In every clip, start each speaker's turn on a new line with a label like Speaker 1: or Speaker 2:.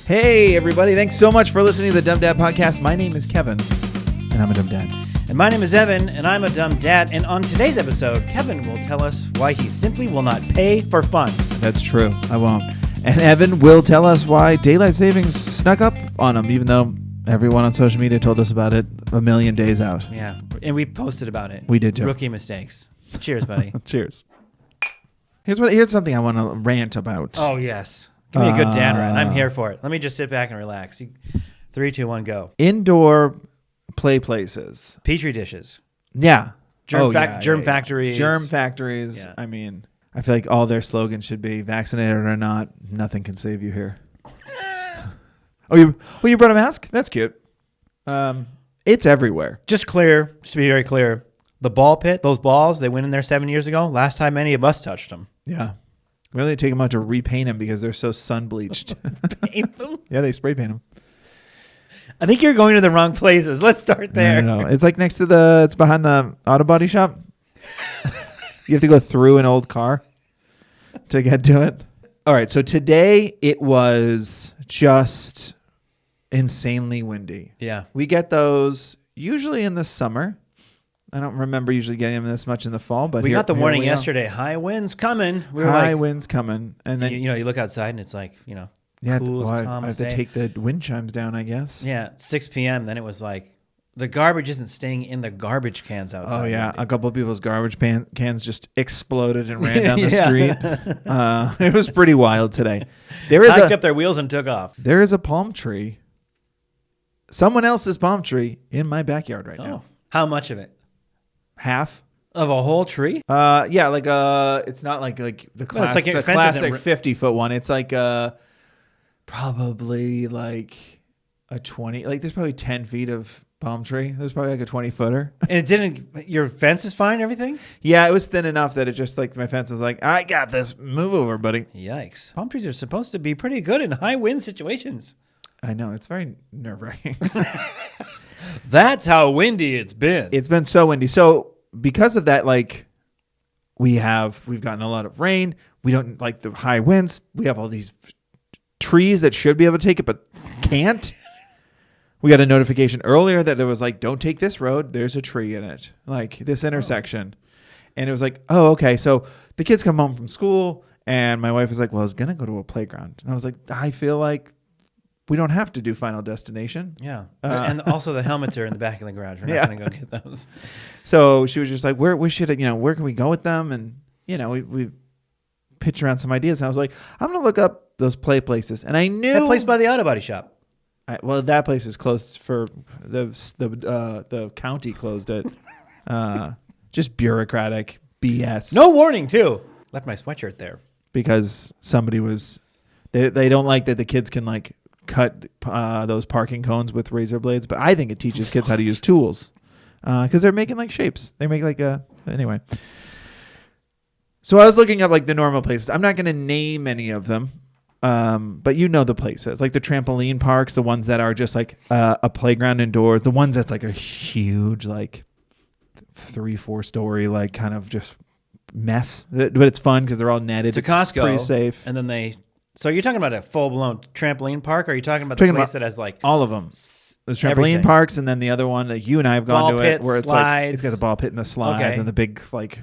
Speaker 1: Hey, everybody. Thanks so much for listening to the Dumb Dad Podcast. My name is Kevin, and I'm a dumb dad.
Speaker 2: And my name is Evan, and I'm a dumb dad. And on today's episode, Kevin will tell us why he simply will not pay for fun.
Speaker 1: That's true. I won't. And Evan will tell us why daylight savings snuck up on him, even though everyone on social media told us about it a million days out.
Speaker 2: Yeah, and we posted about it.
Speaker 1: We did too.
Speaker 2: Rookie mistakes. Cheers, buddy.
Speaker 1: Cheers. Here's something I want to rant about.
Speaker 2: Oh, yes. Give me a good dad rant. I'm here for it. Let me just sit back and relax. 3, 2, 1, go.
Speaker 1: Indoor play places.
Speaker 2: Petri dishes.
Speaker 1: Yeah.
Speaker 2: Germ factories.
Speaker 1: Germ factories. Yeah. I mean, I feel like all their slogans should be vaccinated or not, nothing can save you here. You brought a mask? That's cute. It's everywhere.
Speaker 2: Just to be very clear, the ball pit, those balls, they went in there 7 years ago. Last time any of us touched them.
Speaker 1: Yeah. Really take them out to repaint them because they're so sun bleached.
Speaker 2: Paint them?
Speaker 1: Yeah, they spray paint them.
Speaker 2: I think you're going to the wrong places. Let's start there.
Speaker 1: No. It's like it's behind the auto body shop. You have to go through an old car to get to it. All right. So today it was just insanely windy.
Speaker 2: Yeah.
Speaker 1: We get those usually in the summer. I don't remember usually getting them this much in the fall, but
Speaker 2: we got the warning yesterday. High winds coming. We were
Speaker 1: high winds coming, and then
Speaker 2: you look outside and it's like
Speaker 1: yeah,
Speaker 2: cool as
Speaker 1: calm. I have to take the wind chimes down, I guess.
Speaker 2: Yeah, 6 p.m. Then it was like the garbage isn't staying in the garbage cans outside.
Speaker 1: Oh yeah, a couple of people's garbage cans just exploded and ran down the street. It was pretty wild today.
Speaker 2: Packed up their wheels and took off.
Speaker 1: There is a palm tree, someone else's palm tree, in my backyard right now.
Speaker 2: How much of it?
Speaker 1: Half
Speaker 2: of a whole tree?
Speaker 1: Yeah, like it's not like the classic 50-foot one. It's like probably like a 20. Like there's probably 10 feet of palm tree. There's probably like a 20-footer.
Speaker 2: And your fence is fine, everything?
Speaker 1: Yeah, it was thin enough that it just like my fence was like, I got this. Move over, buddy.
Speaker 2: Yikes. Palm trees are supposed to be pretty good in high wind situations.
Speaker 1: I know, it's very nerve-wracking.
Speaker 2: That's how windy it's been.
Speaker 1: It's been so windy. So because of that, like we've gotten a lot of rain. We don't like the high winds. We have all these trees that should be able to take it, but can't. We got a notification earlier that it was like, don't take this road. There's a tree in it, like this intersection. And it was like, oh, okay. So the kids come home from school and my wife was like, well, I was going to go to a playground. And I was like, I feel like we don't have to do Final Destination.
Speaker 2: Yeah. And also the helmets are in the back of the garage. We're not going to go get those.
Speaker 1: So she was just like, where can we go with them? And, we pitched around some ideas. And I was like, I'm going to look up those play places. And I knew
Speaker 2: that place by the auto body shop.
Speaker 1: That place is closed for the county closed it. Just bureaucratic BS.
Speaker 2: No warning too. Left my sweatshirt there
Speaker 1: because somebody was, they don't like that the kids can like cut those parking cones with razor blades, but I think it teaches kids how to use tools because they're making like shapes. They make like anyway. So I was looking up like the normal places. I'm not going to name any of them, but the places like the trampoline parks, the ones that are just like a playground indoors, the ones that's like a huge like 3-4 story like kind of just mess, but it's fun because they're all netted.
Speaker 2: It's a Costco,
Speaker 1: pretty safe.
Speaker 2: And then So you're talking about a full-blown trampoline park, or are you talking about the place that has like
Speaker 1: all of them? The trampoline parks, and then the other one that you and I have gone
Speaker 2: ball
Speaker 1: to
Speaker 2: pit,
Speaker 1: it, where it's
Speaker 2: slides.
Speaker 1: like it's got the ball pit and the slides and the big like,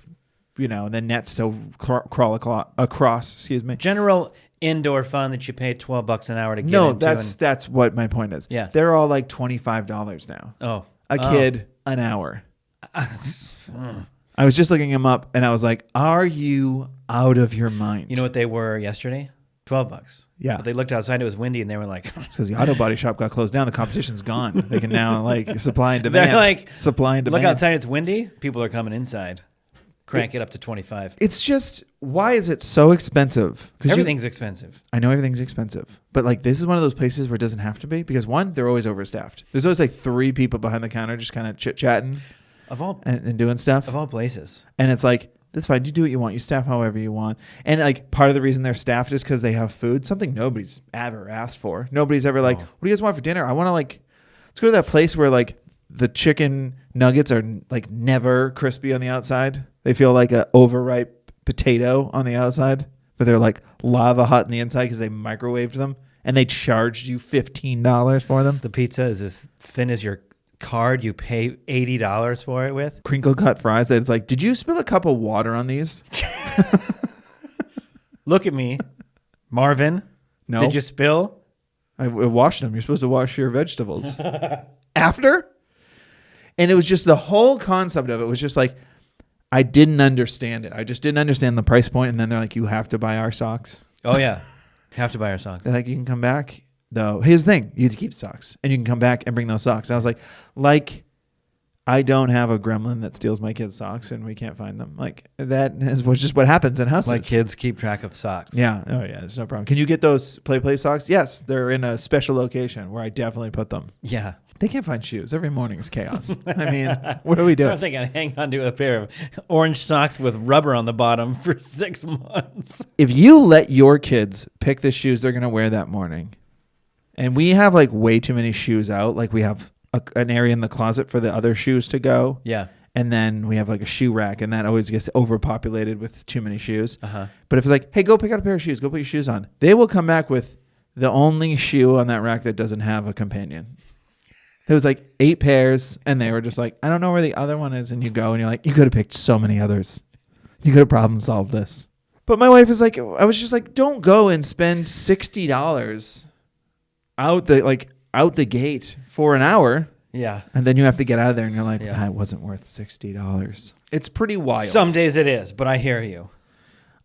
Speaker 1: and the nets to crawl across. Excuse me.
Speaker 2: General indoor fun that you pay $12 an hour to get
Speaker 1: into.
Speaker 2: No,
Speaker 1: that's what my point is.
Speaker 2: Yeah,
Speaker 1: they're all like $25 now.
Speaker 2: Oh,
Speaker 1: a kid an hour. I was just looking them up, and I was like, "Are you out of your mind?"
Speaker 2: You know what they were yesterday? $12.
Speaker 1: Yeah.
Speaker 2: But they looked outside, it was windy, and they were like...
Speaker 1: because the auto body shop got closed down. The competition's gone. They can now, like, supply and demand.
Speaker 2: They're like...
Speaker 1: Supply and demand.
Speaker 2: Look outside, it's windy. People are coming inside. Crank it up to 25.
Speaker 1: It's just... Why is it so expensive?
Speaker 2: Everything's expensive.
Speaker 1: I know everything's expensive. But, like, this is one of those places where it doesn't have to be. Because, one, they're always overstaffed. There's always, like, 3 people behind the counter just kind of chit-chatting. And doing stuff.
Speaker 2: Of all places.
Speaker 1: And it's like... That's fine. You do what you want. You staff however you want. And like part of the reason they're staffed is because they have food, something nobody's ever asked for. Nobody's ever like, what do you guys want for dinner? I want to like, let's go to that place where like the chicken nuggets are like never crispy on the outside. They feel like a overripe potato on the outside, but they're like lava hot on the inside because they microwaved them and they charged you $15 for them.
Speaker 2: The pizza is as thin as your card you pay $80 for it with.
Speaker 1: Crinkle cut fries. That it's like, did you spill a cup of water on these?
Speaker 2: Look at me, Marvin.
Speaker 1: No.
Speaker 2: Did you spill?
Speaker 1: I washed them. You're supposed to wash your vegetables after. And it was just the whole concept of it was just like, I didn't understand it. I just didn't understand the price point. And then they're like, you have to buy our socks.
Speaker 2: Oh, yeah. Have to buy our socks.
Speaker 1: They're like, you can come back, though. Here's the thing. You have to keep socks. And you can come back and bring those socks. And I was like, I don't have a gremlin that steals my kids' socks and we can't find them. Like, was just what happens in houses.
Speaker 2: Like kids keep track of socks.
Speaker 1: Yeah. Oh, yeah. There's no problem. Can you get those play socks? Yes. They're in a special location where I definitely put them.
Speaker 2: Yeah.
Speaker 1: They can't find shoes. Every morning is chaos. I mean, what are we
Speaker 2: I
Speaker 1: doing?
Speaker 2: don't think I'd hang on to a pair of orange socks with rubber on the bottom for 6 months.
Speaker 1: If you let your kids pick the shoes they're going to wear that morning, and we have like way too many shoes out, like we have an area in the closet for the other shoes to go.
Speaker 2: Yeah.
Speaker 1: And then we have like a shoe rack, and that always gets overpopulated with too many shoes.
Speaker 2: Uh-huh.
Speaker 1: But if it's like, hey, go pick out a pair of shoes, go put your shoes on, they will come back with the only shoe on that rack that doesn't have a companion. There was like 8 pairs, and they were just like, I don't know where the other one is. And you go, and you're like, you could have picked so many others. You could have problem solved this. But my wife is like, I was just like, don't go and spend $60 out the gate for an hour.
Speaker 2: Yeah.
Speaker 1: And then you have to get out of there, and you're like,
Speaker 2: Yeah.
Speaker 1: that wasn't worth $60. It's pretty wild.
Speaker 2: Some days it is, but I hear you.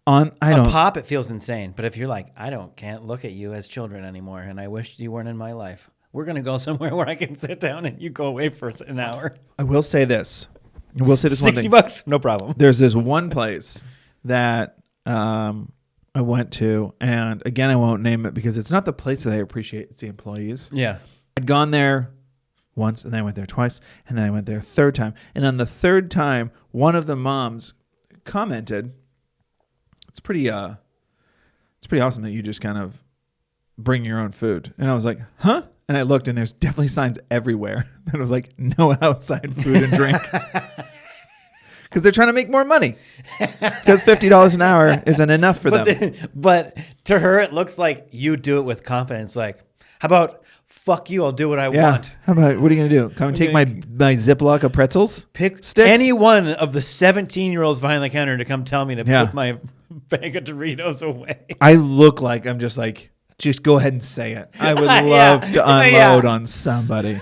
Speaker 1: I don't.
Speaker 2: Pop, it feels insane. But if you're like, can't look at you as children anymore, and I wish you weren't in my life. We're going to go somewhere where I can sit down and you go away for an hour.
Speaker 1: I will say this. I will say this one thing.
Speaker 2: $60, no problem.
Speaker 1: There's this one place that I went to, and again, I won't name it because it's not the place that I appreciate. It's the employees.
Speaker 2: Yeah.
Speaker 1: I'd gone there once, and then I went there twice, and then I went there a third time. And on the third time, one of the moms commented, "It's pretty awesome that you just kind of bring your own food." And I was like, "Huh?" And I looked, and there's definitely signs everywhere that was like, no outside food and drink. Because they're trying to make more money. Because $50 an hour isn't enough for them.
Speaker 2: But to her, it looks like you do it with confidence. Like, how about, fuck you, I'll do what I want.
Speaker 1: How about, what are you going to do? Come and take my Ziploc of pretzels?
Speaker 2: Pick
Speaker 1: sticks?
Speaker 2: any one of the 17-year-olds behind the counter to come tell me to
Speaker 1: Yeah.
Speaker 2: put my bag of Doritos away.
Speaker 1: I look like I'm just like, just go ahead and say it. I would love to unload on somebody.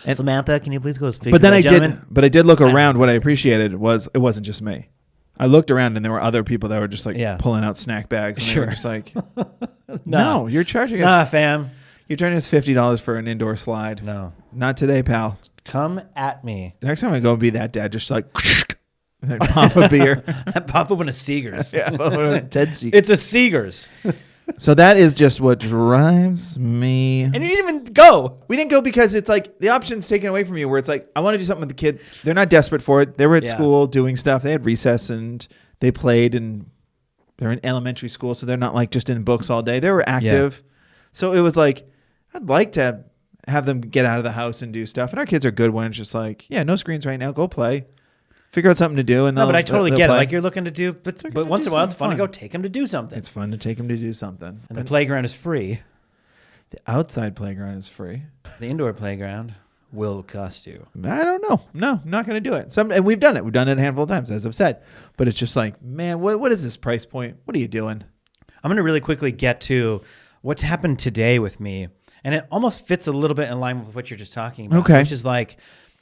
Speaker 2: And Samantha, can you please go speak
Speaker 1: But
Speaker 2: to
Speaker 1: then
Speaker 2: that
Speaker 1: I
Speaker 2: gentleman?
Speaker 1: did look around. What I appreciated was it wasn't just me. I looked around, and there were other people that were just like pulling out snack bags. And they were just like, no, you're charging us.
Speaker 2: Nah, fam.
Speaker 1: You're charging us $50 for an indoor slide.
Speaker 2: No.
Speaker 1: Not today, pal.
Speaker 2: Come at me.
Speaker 1: The next time I go and be that dad, just like and pop a beer.
Speaker 2: Pop open a Seegers.
Speaker 1: Ted Seegers.
Speaker 2: It's a Seegers.
Speaker 1: So that is just what drives me.
Speaker 2: And you didn't even go.
Speaker 1: We didn't go because it's like the option's taken away from you where it's like, I want to do something with the kid. They're not desperate for it. They were at school doing stuff. They had recess and they played, and they're in elementary school. So they're not like just in books all day. They were active. Yeah. So it was like, I'd like to have them get out of the house and do stuff. And our kids are good when it's just like, yeah, no screens right now. Go play. Figure out something to do. And
Speaker 2: no, but I totally get
Speaker 1: play.
Speaker 2: it. Like you're looking to do, but once in a while, it's fun to go take them to do something.
Speaker 1: It's fun to take them to do something.
Speaker 2: And the playground is free.
Speaker 1: The outside playground is free.
Speaker 2: The indoor playground will cost you.
Speaker 1: I don't know. No, I'm not going to do it. And we've done it. We've done it a handful of times, as I've said. But it's just like, man, what is this price point? What are you doing?
Speaker 2: I'm going to really quickly get to what's happened today with me. And it almost fits a little bit in line with what you're just talking about.
Speaker 1: Okay.
Speaker 2: Which is like,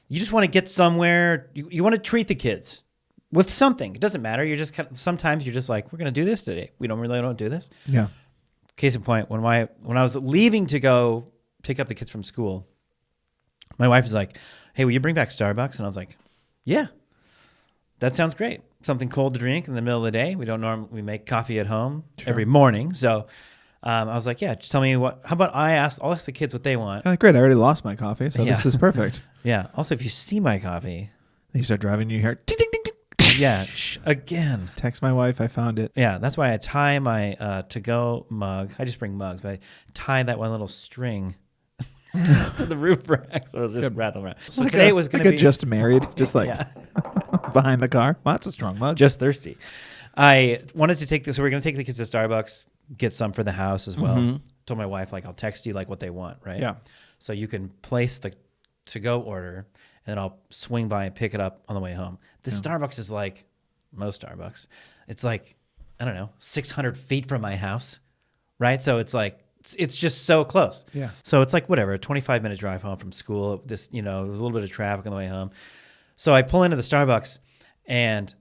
Speaker 2: you just want to get somewhere. You want to treat the kids with something. It doesn't matter. You're just sometimes you're just like, we're going to do this today. We don't do this.
Speaker 1: Yeah.
Speaker 2: Case in point, when I was leaving to go pick up the kids from school, my wife was like, hey, will you bring back Starbucks? And I was like, yeah, that sounds great. Something cold to drink in the middle of the day. We make coffee at home every morning. So I was like, yeah, just tell me how about I'll ask the kids what they want.
Speaker 1: Oh, great. I already lost my coffee. So this is perfect.
Speaker 2: Yeah. Also, if you see my coffee,
Speaker 1: then you start driving, you hear ding, ding, ding, ding.
Speaker 2: Yeah. Again.
Speaker 1: Text my wife. I found it.
Speaker 2: Yeah. That's why I tie my to-go mug. I just bring mugs, but I tie that one little string to the roof rack, so it'll just rattle around. So
Speaker 1: like
Speaker 2: today it was going to be
Speaker 1: just married, just like behind the car. Well, that's a strong mug.
Speaker 2: Just thirsty. I wanted to take this. So we're going to take the kids to Starbucks. get some for the house as well.
Speaker 1: Mhm.
Speaker 2: Told my wife, like, I'll text you like what they want, right?
Speaker 1: Yeah.
Speaker 2: So you can place the to-go order, and then I'll swing by and pick it up on the way home. This Starbucks is like most Starbucks. It's like, I don't know, 600 feet from my house, right? So it's like, it's just so close.
Speaker 1: Yeah.
Speaker 2: So it's like whatever, a 25-minute drive home from school. This, there was a little bit of traffic on the way home. So I pull into the Starbucks, and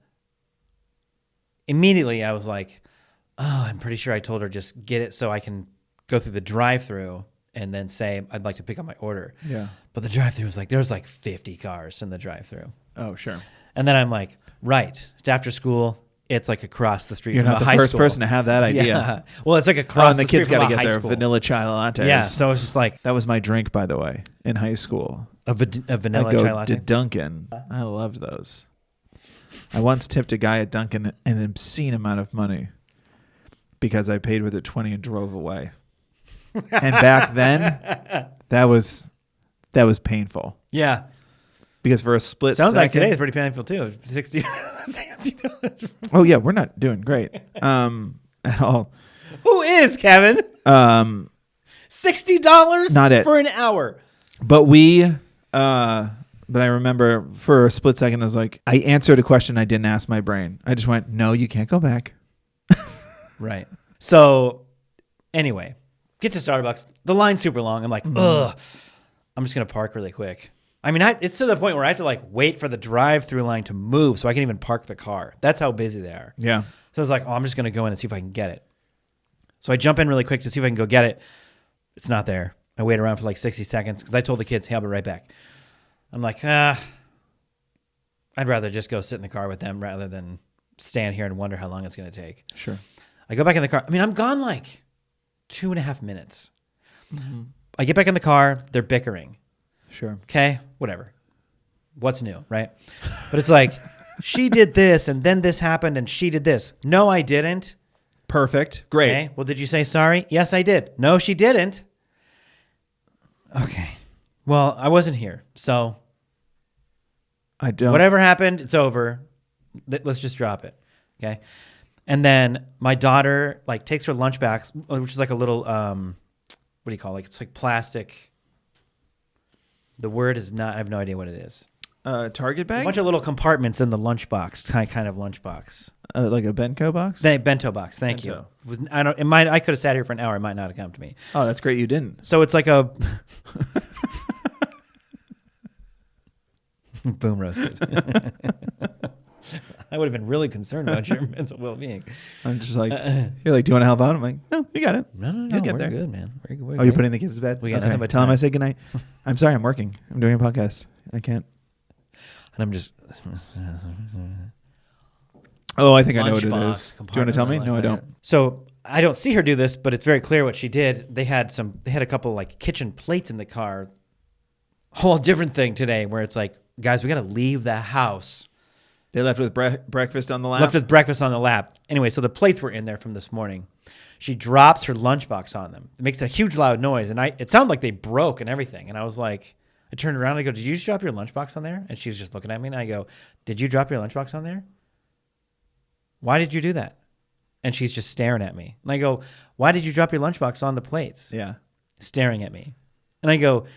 Speaker 2: immediately I was like, oh, I'm pretty sure I told her just get it so I can go through the drive-through and then say I'd like to pick up my order.
Speaker 1: Yeah.
Speaker 2: But the drive-through was like, there's like 50 cars in the drive-through.
Speaker 1: Oh, sure.
Speaker 2: And then I'm like, right, it's after school. It's like across the street
Speaker 1: You're
Speaker 2: from
Speaker 1: not
Speaker 2: the
Speaker 1: the
Speaker 2: high
Speaker 1: first
Speaker 2: school.
Speaker 1: person to have that idea.
Speaker 2: Yeah. Well, it's like
Speaker 1: Oh,
Speaker 2: across
Speaker 1: and the
Speaker 2: the street
Speaker 1: kids
Speaker 2: from
Speaker 1: got
Speaker 2: a
Speaker 1: to get
Speaker 2: high
Speaker 1: their
Speaker 2: school.
Speaker 1: vanilla chai lattes.
Speaker 2: Yeah, so it's just like
Speaker 1: That was my drink, by the way, in high school.
Speaker 2: a vanilla
Speaker 1: I go
Speaker 2: chai latte.
Speaker 1: to Dunkin'. I loved those. I once tipped a guy at Dunkin' an obscene amount of money because I paid with a 20 and drove away. And back then, that was painful
Speaker 2: Yeah.
Speaker 1: because for a split
Speaker 2: Sounds like
Speaker 1: second,
Speaker 2: today is pretty painful too. $60.
Speaker 1: oh yeah, we're not doing great at all.
Speaker 2: Who is, Kevin? $60
Speaker 1: Not it.
Speaker 2: for an hour.
Speaker 1: But but I remember for a split second, I was like, I answered a question I didn't ask my brain. I just went, no, you can't go back.
Speaker 2: Right. So anyway, get to Starbucks. The line's super long. I'm like, ugh. I'm just going to park really quick. I mean, it's to the point where I have to like wait for the drive-through line to move so I can even park the car. That's how busy they are.
Speaker 1: Yeah.
Speaker 2: So I was like, oh, I'm just going to go in and see if I can get it. So I jump in really quick to see if I can go get it. It's not there. I wait around for like 60 seconds because I told the kids, hey, I'll be right back. I'm like, I'd rather just go sit in the car with them rather than stand here and wonder how long it's going to take.
Speaker 1: Sure.
Speaker 2: I go back in the car. I mean, I'm gone like 2.5 minutes. Mm-hmm. I get back in the car. They're bickering.
Speaker 1: Sure.
Speaker 2: Okay, whatever. What's new, right? But it's like, she did this and then this happened and she did this. No, I didn't.
Speaker 1: Perfect. Great.
Speaker 2: Okay. Well, did you say sorry? Yes, I did. No, she didn't. Okay. Well, I wasn't here. So
Speaker 1: I don't.
Speaker 2: whatever happened, it's over. Let's just drop it. Okay. And then my daughter like takes her lunch back, which is like a little, what do you call it? It's like plastic. The word is not, I have no idea what it is.
Speaker 1: Target bag?
Speaker 2: A bunch of little compartments in the lunchbox, kind of lunchbox.
Speaker 1: Like a Benko box?
Speaker 2: Bento box. Thank you. I could have sat here for an hour. It might not have come to me.
Speaker 1: Oh, that's great. You didn't.
Speaker 2: So it's like a boom roasted. I would have been really concerned about your mental well-being.
Speaker 1: I'm just like, you're like, do you want to help out? I'm like, no, you got it.
Speaker 2: No,
Speaker 1: You'll get
Speaker 2: we're
Speaker 1: there.
Speaker 2: good, man. We're good.
Speaker 1: Oh, you're putting the kids to bed?
Speaker 2: We got
Speaker 1: okay.
Speaker 2: nothing but
Speaker 1: Tell them
Speaker 2: time.
Speaker 1: I said goodnight. I'm sorry, I'm working. I'm doing a podcast. I can't.
Speaker 2: And I'm just
Speaker 1: Oh, I think I know what it
Speaker 2: lunchbox
Speaker 1: is. Do you want to tell me?
Speaker 2: compartment
Speaker 1: No, I
Speaker 2: like
Speaker 1: don't.
Speaker 2: that. So I don't see her do this, but it's very clear what she did. They had a couple like kitchen plates in the car. Whole different thing today where it's like, guys, we got to leave the house.
Speaker 1: They left with breakfast on the lap?
Speaker 2: Left with breakfast on the lap. Anyway, so the plates were in there from this morning. She drops her lunchbox on them. It makes a huge loud noise, and it sounded like they broke and everything. And I was like, I turned around and I go, did you just drop your lunchbox on there? And she was just looking at me, and I go, did you drop your lunchbox on there? Why did you do that? And she's just staring at me. And I go, why did you drop your lunchbox on the plates?
Speaker 1: Yeah.
Speaker 2: Staring at me. And I go,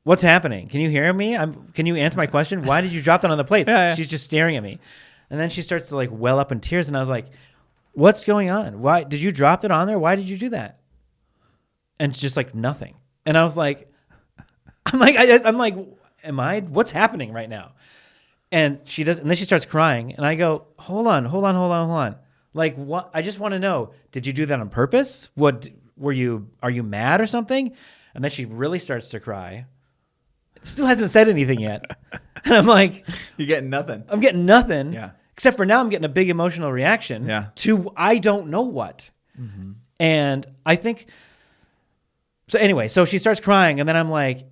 Speaker 2: what's happening? Can you hear me? Can you answer my question? Why did you drop that on the plates?
Speaker 1: Yeah.
Speaker 2: She's just staring at me. And then she starts to like well up in tears. And I was like, what's going on? Why did you drop it on there? Why did you do that? And it's just like nothing. And I was like, what's happening right now? And she does, and then she starts crying. And I go, hold on. Like, what? I just want to know, did you do that on purpose? Are you mad or something? And then she really starts to cry. Still hasn't said anything yet. And I'm like,
Speaker 1: You're getting nothing.
Speaker 2: I'm getting nothing.
Speaker 1: Yeah.
Speaker 2: Except for now I'm getting a big emotional reaction to I don't know what. Mm-hmm. And I think, so anyway, so she starts crying and then I'm like,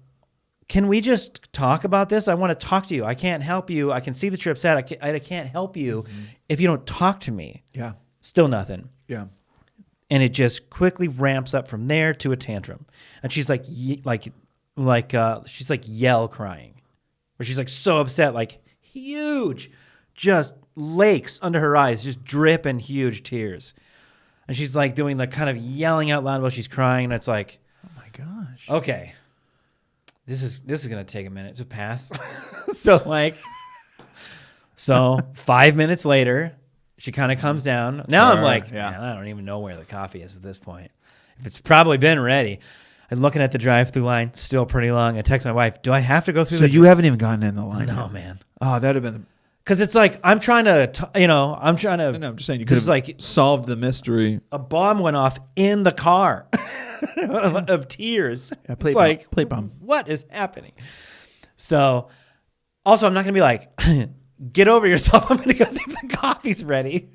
Speaker 2: can we just talk about this? I want to talk to you. I can't help you. I can see that you're upset. I can't help you if you don't talk to me.
Speaker 1: Yeah.
Speaker 2: Still nothing.
Speaker 1: Yeah.
Speaker 2: And it just quickly ramps up from there to a tantrum. And she's like she's like yell crying, where she's like so upset, like huge, just lakes under her eyes, just dripping huge tears. And she's like doing the kind of yelling out loud while she's crying. And it's like,
Speaker 1: Oh my gosh.
Speaker 2: okay, this is going to take a minute to pass. So 5 minutes later, she kind of comes down. Now I'm like,
Speaker 1: yeah.
Speaker 2: man, I don't even know where the coffee is at this point. If it's probably been ready. I'm looking at the drive-through line, still pretty long. I text my wife, do I have to go through
Speaker 1: So you haven't even gotten in the line.
Speaker 2: No,
Speaker 1: yet.
Speaker 2: man.
Speaker 1: Oh, that'd have been.
Speaker 2: Because it's like, I'm trying to.
Speaker 1: No, I'm just saying you could have solved the mystery.
Speaker 2: A bomb went off in the car of tears.
Speaker 1: Yeah,
Speaker 2: it's like,
Speaker 1: plate bomb.
Speaker 2: What is happening? So, also, I'm not going to be like, get over yourself. I'm going to go see if the coffee's ready.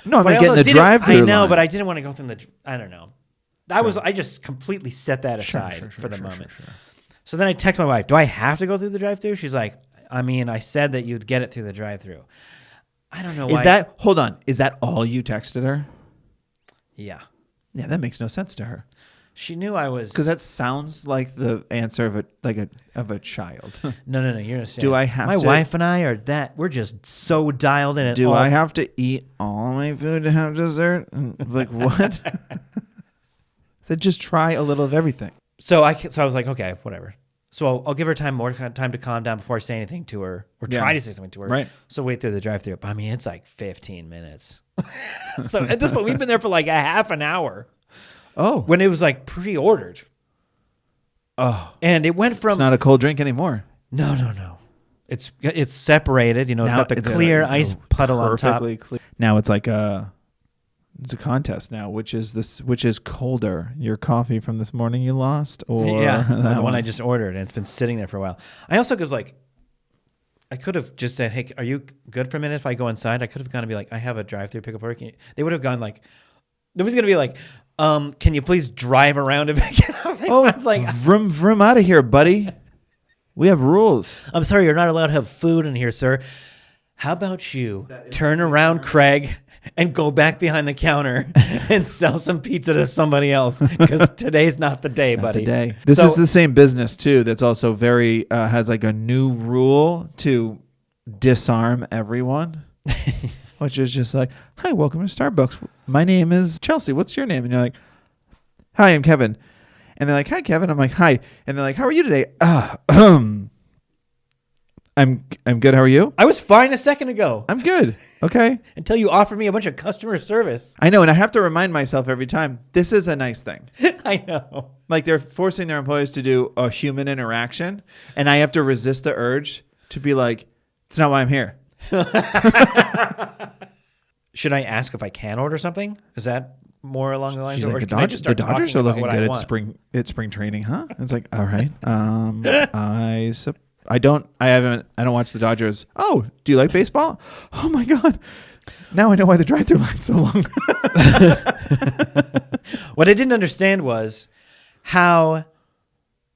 Speaker 1: No, I'm
Speaker 2: But
Speaker 1: not getting the drive-through.
Speaker 2: I know,
Speaker 1: line.
Speaker 2: but I didn't want to go through the. I don't know. I just completely set that aside for the moment.
Speaker 1: Sure.
Speaker 2: So then I text my wife, do I have to go through the drive-through? She's like, I mean, I said that you'd get it through the drive-through. I don't know why.
Speaker 1: Hold on. Is that all you texted her?
Speaker 2: Yeah.
Speaker 1: Yeah, that makes no sense to her.
Speaker 2: She knew I was.
Speaker 1: Because that sounds like the answer of a child.
Speaker 2: No. You're gonna say.
Speaker 1: Do I have
Speaker 2: my
Speaker 1: to?
Speaker 2: wife and I are that. We're just so dialed in.
Speaker 1: Do I have to eat all my food to have dessert? Like what? So just try a little of everything.
Speaker 2: So I was like, okay, whatever. So I'll give her more time to calm down before I say anything to her or try to say something to her.
Speaker 1: Right.
Speaker 2: So wait through the drive-thru. But I mean, it's like 15 minutes. So at this point, we've been there for like a half an hour.
Speaker 1: Oh.
Speaker 2: When it was like pre-ordered.
Speaker 1: Oh.
Speaker 2: And it went from.
Speaker 1: It's not a cold drink anymore.
Speaker 2: No. It's separated. You know, it's
Speaker 1: Now
Speaker 2: got the clear ice puddle on top.
Speaker 1: Clear. Now it's like it's a contest now. Which is colder? Your coffee from this morning you lost, or
Speaker 2: the one I just ordered, and it's been sitting there for a while. I also was like, I could have just said, "Hey, are you good for a minute if I go inside?" I could have gone and be like, "I have a drive-through pickup order." They would have gone like, nobody's gonna be like, "Can you please drive around and pick it up?" It's like,
Speaker 1: vroom out of here, buddy. We have rules.
Speaker 2: I'm sorry, you're not allowed to have food in here, sir. How about you turn around, Craig, and go back behind the counter and sell some pizza to somebody else, because today's not the day, buddy.
Speaker 1: This is the same business too. That's also very has like a new rule to disarm everyone, which is just like, "Hi, welcome to Starbucks. My name is Chelsea. What's your name?" And you're like, "Hi, I'm Kevin." And they're like, "Hi, Kevin." I'm like, "Hi." And they're like, "How are you today?" I'm good. How are you?
Speaker 2: I was fine a second ago.
Speaker 1: I'm good. Okay.
Speaker 2: Until you offered me a bunch of customer service.
Speaker 1: I know, and I have to remind myself every time, this is a nice thing.
Speaker 2: I know.
Speaker 1: Like they're forcing their employees to do a human interaction, and I have to resist the urge to be like, it's not why I'm here.
Speaker 2: Should I ask if I can order something? Is that more along the lines
Speaker 1: She's
Speaker 2: of,
Speaker 1: like,
Speaker 2: or can I just start
Speaker 1: the Dodgers are
Speaker 2: talking
Speaker 1: looking
Speaker 2: about what
Speaker 1: good
Speaker 2: I
Speaker 1: at spring training, huh? It's like, all right. I don't watch the Dodgers. Oh, do you like baseball? Oh my God. Now I know why the drive-thru line's so long.
Speaker 2: What I didn't understand was how,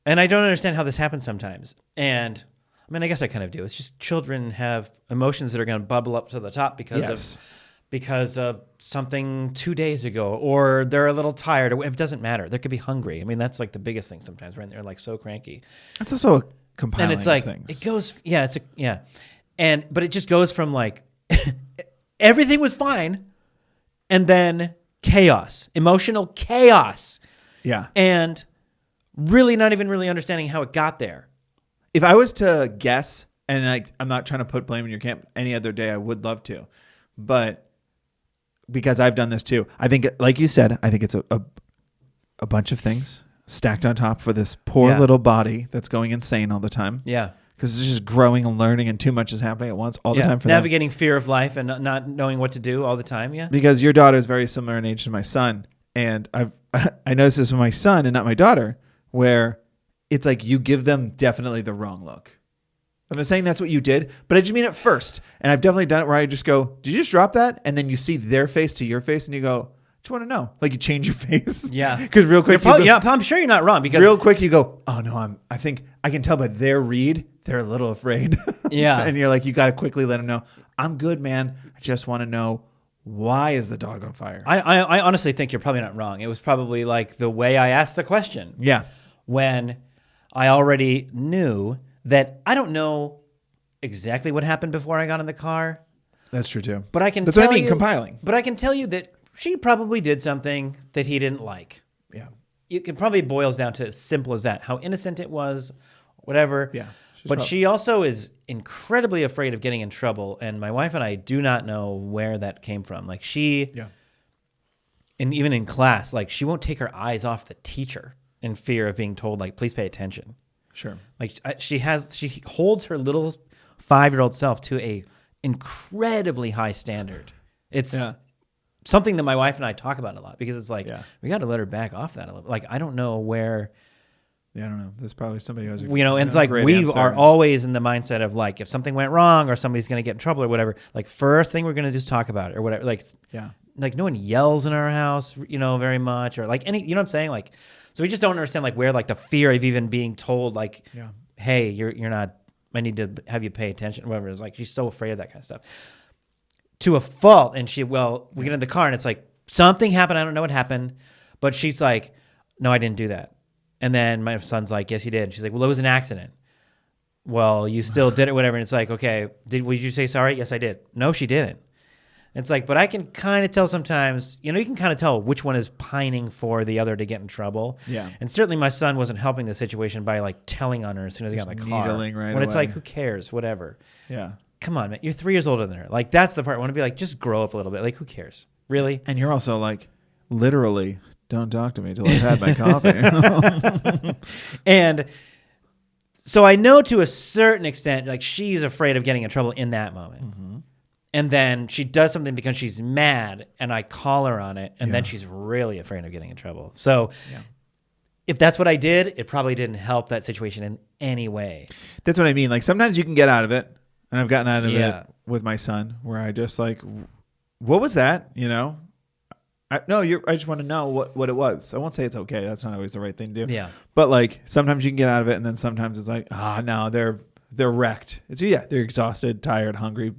Speaker 2: and I don't understand how this happens sometimes. And I mean, I guess I kind of do. It's just children have emotions that are going to bubble up to the top because of something 2 days ago, or they're a little tired, or it doesn't matter. They could be hungry. I mean, that's like the biggest thing sometimes, right? They're like so cranky.
Speaker 1: That's also a compiling
Speaker 2: and it's like
Speaker 1: things.
Speaker 2: It goes, but it just goes from like everything was fine, and then chaos, emotional chaos, and really not even really understanding how it got there.
Speaker 1: If I was to guess, and I'm not trying to put blame in your camp, any other day I would love to, but because I've done this too, I think, like you said, I think it's a bunch of things stacked on top for this poor little body that's going insane all the time.
Speaker 2: Yeah.
Speaker 1: Because it's just growing and learning, and too much is happening at once all the time for them.
Speaker 2: Navigating fear of life and not knowing what to do all the time. Yeah.
Speaker 1: Because your daughter is very similar in age to my son, and I noticed this with my son and not my daughter, where it's like you give them definitely the wrong look. I'm not saying that's what you did, but I just mean it first. And I've definitely done it where I just go, "Did you just drop that?" And then you see their face to your face, and you go, "Do you want to know?" Like you change your face.
Speaker 2: Yeah.
Speaker 1: Because real quick,
Speaker 2: I'm sure you're not wrong. Because
Speaker 1: real quick you go, "Oh no, I think I can tell by their read, they're a little afraid."
Speaker 2: Yeah.
Speaker 1: And you're like, you got to quickly let them know, "I'm good, man. I just want to know, why is the dog on fire?"
Speaker 2: I honestly think you're probably not wrong. It was probably like the way I asked the question.
Speaker 1: Yeah.
Speaker 2: When I already knew that I don't know exactly what happened before I got in the car.
Speaker 1: That's true too.
Speaker 2: But I can
Speaker 1: That's
Speaker 2: tell
Speaker 1: what I mean,
Speaker 2: you,
Speaker 1: compiling.
Speaker 2: But I can tell you that she probably did something that he didn't like.
Speaker 1: Yeah.
Speaker 2: It can probably boils down to as simple as that. How innocent it was, whatever.
Speaker 1: Yeah.
Speaker 2: But she also is incredibly afraid of getting in trouble. And my wife and I do not know where that came from. Like
Speaker 1: Yeah.
Speaker 2: and even in class, like she won't take her eyes off the teacher in fear of being told, like, please pay attention.
Speaker 1: Sure.
Speaker 2: Like she holds her little 5-year-old self to a incredibly high standard. It's something that my wife and I talk about a lot because it's like, we got to let her back off that a little. Like, I don't know where.
Speaker 1: Yeah, I don't know. There's probably somebody who has
Speaker 2: and it's like we are always in the mindset of like, if something went wrong or somebody's going to get in trouble or whatever, like first thing we're going to just talk about it or whatever. Like, like no one yells in our house, very much or like any, you know what I'm saying? Like, so we just don't understand like where like the fear of even being told like, hey, you're not, I need to have you pay attention or whatever. It's like, she's so afraid of that kind of stuff to a fault. And we get in the car and it's like something happened. I don't know what happened, but she's like, no, I didn't do that. And then my son's like, yes, you did. She's like, well, it was an accident. Well, you still did it, whatever. And it's like, okay, did you say sorry? Yes, I did. No, she didn't. It's like, but I can kind of tell sometimes, you can kind of tell which one is pining for the other to get in trouble.
Speaker 1: Yeah.
Speaker 2: And certainly my son wasn't helping the situation by like telling on her as soon as he got in the car.
Speaker 1: Needling right
Speaker 2: when it's
Speaker 1: away.
Speaker 2: like, who cares? Whatever.
Speaker 1: Yeah.
Speaker 2: Come on, man. You're 3 years older than her. Like, that's the part I want to be like, just grow up a little bit. Like, who cares? Really?
Speaker 1: And you're also like, literally, don't talk to me till I've had my coffee.
Speaker 2: And so I know to a certain extent, like she's afraid of getting in trouble in that moment. Mm-hmm. And then she does something because she's mad and I call her on it. And then she's really afraid of getting in trouble. So if that's what I did, it probably didn't help that situation in any way.
Speaker 1: That's what I mean. Like sometimes you can get out of it. And I've gotten out of it with my son where I just like, what was that? I just want to know what it was. I won't say it's okay. That's not always the right thing to do.
Speaker 2: Yeah.
Speaker 1: But like sometimes you can get out of it, and then sometimes it's like, no, they're wrecked. They're exhausted, tired, hungry.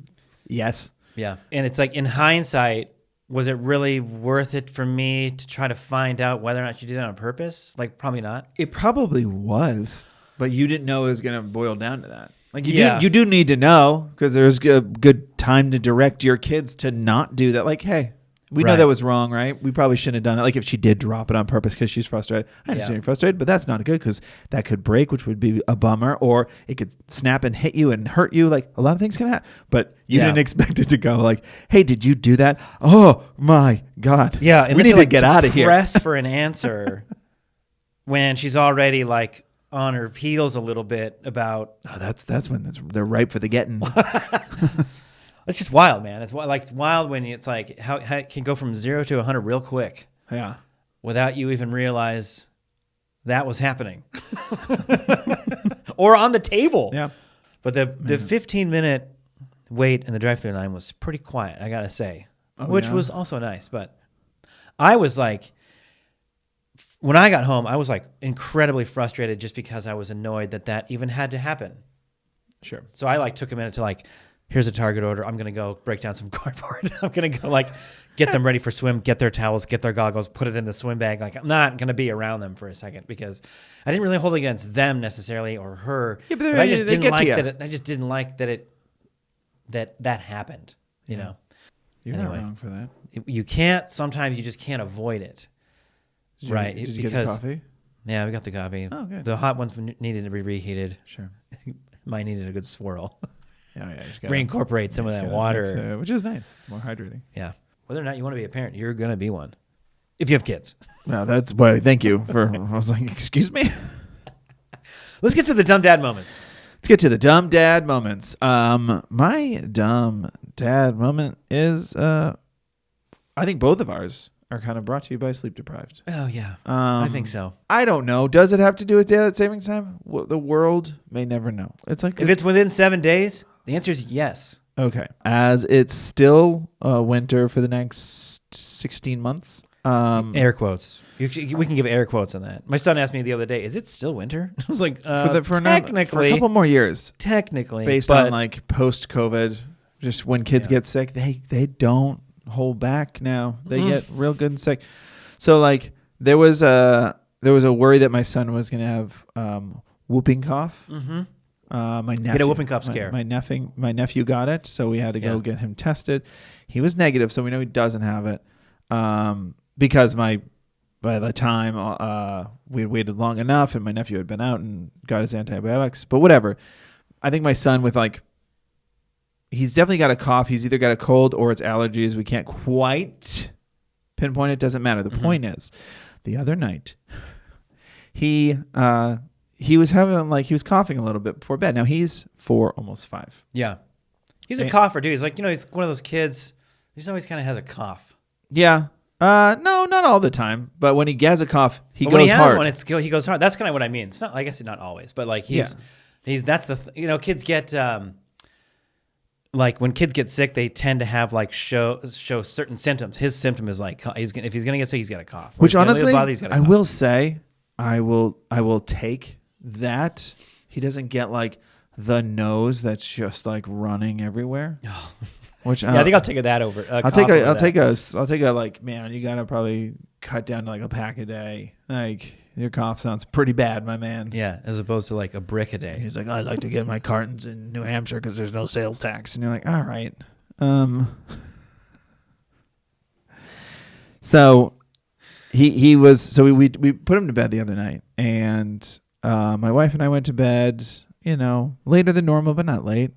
Speaker 1: Yes.
Speaker 2: Yeah. And it's like in hindsight, was it really worth it for me to try to find out whether or not she did it on purpose? Like probably not.
Speaker 1: It probably was, but you didn't know it was going to boil down to that. Like you do need to know because there's a good time to direct your kids to not do that. Like, hey. We know that was wrong, right? We probably shouldn't have done it. Like if she did drop it on purpose because she's frustrated. I understand you're frustrated, but that's not good because that could break, which would be a bummer, or it could snap and hit you and hurt you. Like a lot of things can happen, but you didn't expect it to go like, hey, did you do that? Oh my God.
Speaker 2: Yeah. And
Speaker 1: we need to get out of here.
Speaker 2: Press for an answer when she's already like on her heels a little bit about.
Speaker 1: Oh, that's when they're ripe for the getting.
Speaker 2: It's just wild, man. It's wild when it's like how it can go from 0 to 100 real quick.
Speaker 1: Yeah.
Speaker 2: Without you even realize that was happening. Or on the table. Yeah. But the 15-minute wait in the drive-thru line was pretty quiet, I got to say. Which was also nice. But I was like, when I got home, I was like incredibly frustrated just because I was annoyed that even had to happen.
Speaker 1: Sure.
Speaker 2: So I took a minute to here's a Target order. I'm going to go break down some cardboard. I'm going to go get them ready for swim, get their towels, get their goggles, put it in the swim bag. I'm not going to be around them for a second because I didn't really hold it against them necessarily or her. Yeah, but I just didn't like that. I just didn't like that happened. You know.
Speaker 1: You're not wrong for that.
Speaker 2: You can't. Sometimes you just can't avoid it.
Speaker 1: Did you get the coffee?
Speaker 2: Yeah, we got the coffee.
Speaker 1: Oh, good.
Speaker 2: The hot ones needed to be reheated.
Speaker 1: Sure.
Speaker 2: Mine needed a good swirl.
Speaker 1: Reincorporate
Speaker 2: some of that water.
Speaker 1: Which is nice. It's more hydrating.
Speaker 2: Yeah. Whether or not you want to be a parent, you're going to be one. If you have kids.
Speaker 1: No, that's why. Thank you for. I was like, excuse me.
Speaker 2: Let's get to the dumb dad moments.
Speaker 1: My dumb dad moment is, I think both of ours are kind of brought to you by sleep deprived.
Speaker 2: Oh, yeah. I think so.
Speaker 1: I don't know. Does it have to do with daylight savings time? Well, the world may never know. It's like
Speaker 2: if it's within 7 days, the answer is yes.
Speaker 1: Okay. As it's still winter for the next 16 months.
Speaker 2: Air quotes. We can give air quotes on that. My son asked me the other day, is it still winter? I was like, technically.
Speaker 1: For a couple more years.
Speaker 2: Technically.
Speaker 1: Based on post-COVID, just when kids get sick, they don't hold back now. They get real good and sick. So there was a worry that my son was going to have whooping cough. Mm-hmm. My nephew
Speaker 2: get a whooping cough scare.
Speaker 1: My nephew got it, so we had to go get him tested. He was negative, so we know he doesn't have it. because by the time we had waited long enough and my nephew had been out and got his antibiotics, but whatever. I think my son with he's definitely got a cough. He's either got a cold or it's allergies. We can't quite pinpoint it. Doesn't matter. The point is, the other night, he was having he was coughing a little bit before bed. Now he's 4, almost 5.
Speaker 2: Yeah. He's a cougher, dude. He's he's one of those kids. He always kind of has a cough.
Speaker 1: Yeah. No, not all the time. But when he has a cough, he goes hard.
Speaker 2: When he has one, he goes hard. That's kind of what I mean. It's not. I guess not always, but he's that's the kids get when kids get sick, they tend to have show certain symptoms. His symptom is if he's gonna get sick, he's got a cough.
Speaker 1: Which honestly, I will say, I will take that. He doesn't get the nose that's just running everywhere. Which
Speaker 2: I think I'll take that over.
Speaker 1: I'll take a man, you gotta probably cut down to a pack a day. Your cough sounds pretty bad, my man.
Speaker 2: Yeah, as opposed to a brick a day.
Speaker 1: He's I like to get my cartons in New Hampshire because there's no sales tax. And you're all right. So he was. So we put him to bed the other night, and my wife and I went to bed. Later than normal, but not late.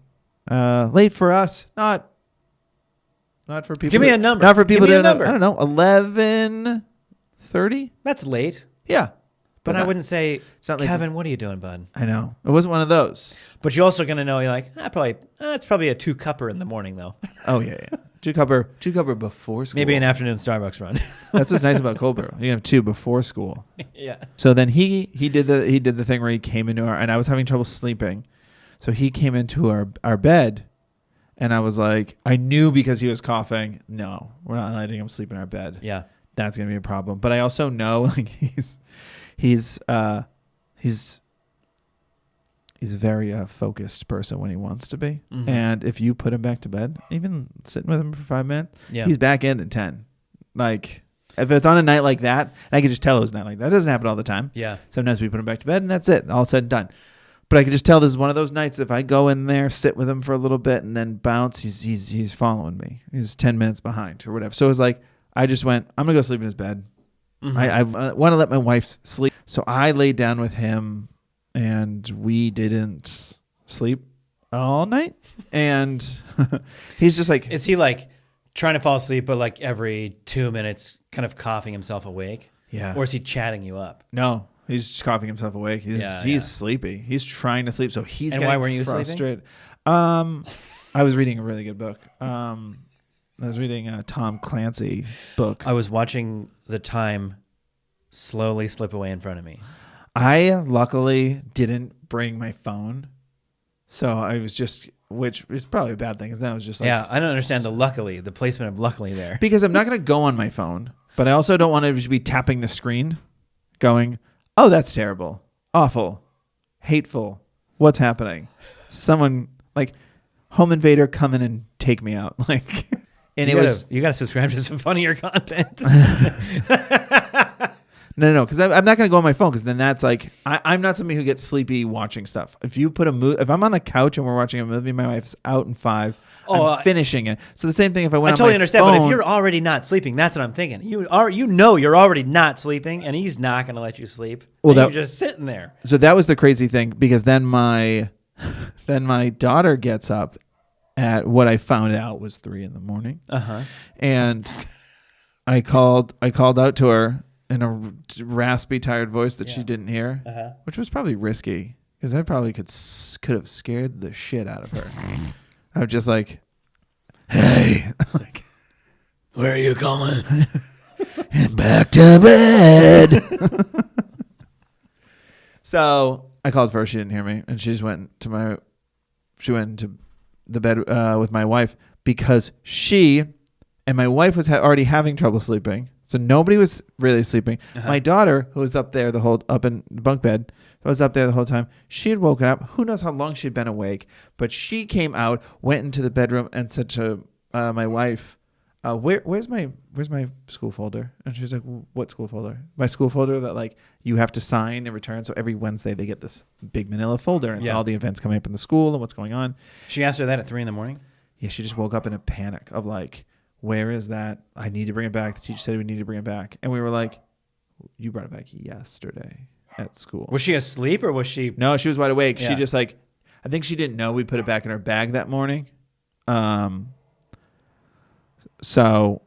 Speaker 1: Late for us, not for people.
Speaker 2: Give me a number.
Speaker 1: Not for people.
Speaker 2: Give me a number.
Speaker 1: I don't know. 11:30.
Speaker 2: That's late.
Speaker 1: Yeah.
Speaker 2: But I wouldn't say,
Speaker 1: it's not
Speaker 2: Kevin, what are you doing, bud?
Speaker 1: I know. It wasn't one of those.
Speaker 2: But you're also going to know, you're it's probably a 2-cupper in the morning, though.
Speaker 1: Oh, yeah. 2-cupper before school.
Speaker 2: Maybe an afternoon Starbucks run.
Speaker 1: That's what's nice about cold brew. You have 2 before school.
Speaker 2: Yeah.
Speaker 1: So then he did the thing where he came into and I was having trouble sleeping. So he came into our bed, and I was I knew because he was coughing, no, we're not letting him sleep in our bed.
Speaker 2: Yeah.
Speaker 1: That's going to be a problem. But I also know he's a very focused person when he wants to be. Mm-hmm. And if you put him back to bed, even sitting with him for 5 minutes, he's back in at 10. If it's on a night like that, and I can just tell it was a night like that. It doesn't happen all the time.
Speaker 2: Yeah.
Speaker 1: Sometimes we put him back to bed and that's it. All said and done. But I can just tell this is one of those nights. If I go in there, sit with him for a little bit and then bounce, he's following me. He's 10 minutes behind or whatever. So it was I just went, I'm going to go sleep in his bed. Mm-hmm. I want to let my wife sleep. So I laid down with him, and we didn't sleep all night. And he's just
Speaker 2: Is he trying to fall asleep, but every 2 minutes kind of coughing himself awake?
Speaker 1: Yeah.
Speaker 2: Or is he chatting you up?
Speaker 1: No, he's just coughing himself awake. He's sleepy. He's trying to sleep. So he's
Speaker 2: and
Speaker 1: getting
Speaker 2: why weren't you
Speaker 1: frustrated. Sleeping? I was reading a really good book. I was reading a Tom Clancy book.
Speaker 2: I was watching the time slowly slip away in front of me.
Speaker 1: I luckily didn't bring my phone, so I was just, which is probably a bad thing, because then I was just
Speaker 2: I don't understand the placement of luckily there.
Speaker 1: Because I'm not going to go on my phone, but I also don't want to be tapping the screen going, oh, that's terrible, awful, hateful, what's happening? Someone, home invader, come in and take me out. And
Speaker 2: you got to subscribe to some funnier content.
Speaker 1: No, because I'm not going to go on my phone, because then that's I'm not somebody who gets sleepy watching stuff. If you put if I'm on the couch and we're watching a movie, my wife's out in 5. I'm finishing it. So the same thing if I went. I
Speaker 2: totally understand,
Speaker 1: phone,
Speaker 2: but if you're already not sleeping, that's what I'm thinking. You're already not sleeping, and he's not going to let you sleep. Well, you're just sitting there.
Speaker 1: So that was the crazy thing, because then my daughter gets up at what I found out was 3 a.m. And I called out to her in a raspy, tired voice that she didn't hear, which was probably risky, because I probably could have scared the shit out of her. I was just hey,
Speaker 2: where are you going?
Speaker 1: Back to bed. So I called first. She didn't hear me, and she just went into the bed with my wife, because she and my wife was already having trouble sleeping. So nobody was really sleeping. My daughter, who was up in the bunk bed, was up there the whole time. She had woken up. Who knows how long she'd been awake? But she came out, went into the bedroom, and said to my wife, "Where's my school folder?" And she's like, "What school folder?" My school folder that you have to sign and return. So every Wednesday they get this big manila folder, and it's all the events coming up in the school and what's going on.
Speaker 2: She asked her that at 3 a.m.
Speaker 1: Yeah, she just woke up in a panic of where is that? I need to bring it back. The teacher said we need to bring it back. And we were like, you brought it back yesterday at school.
Speaker 2: Was she asleep or was she?
Speaker 1: No, she was wide awake.
Speaker 2: Yeah.
Speaker 1: She just like, I think she didn't know we put it back in her bag that morning. So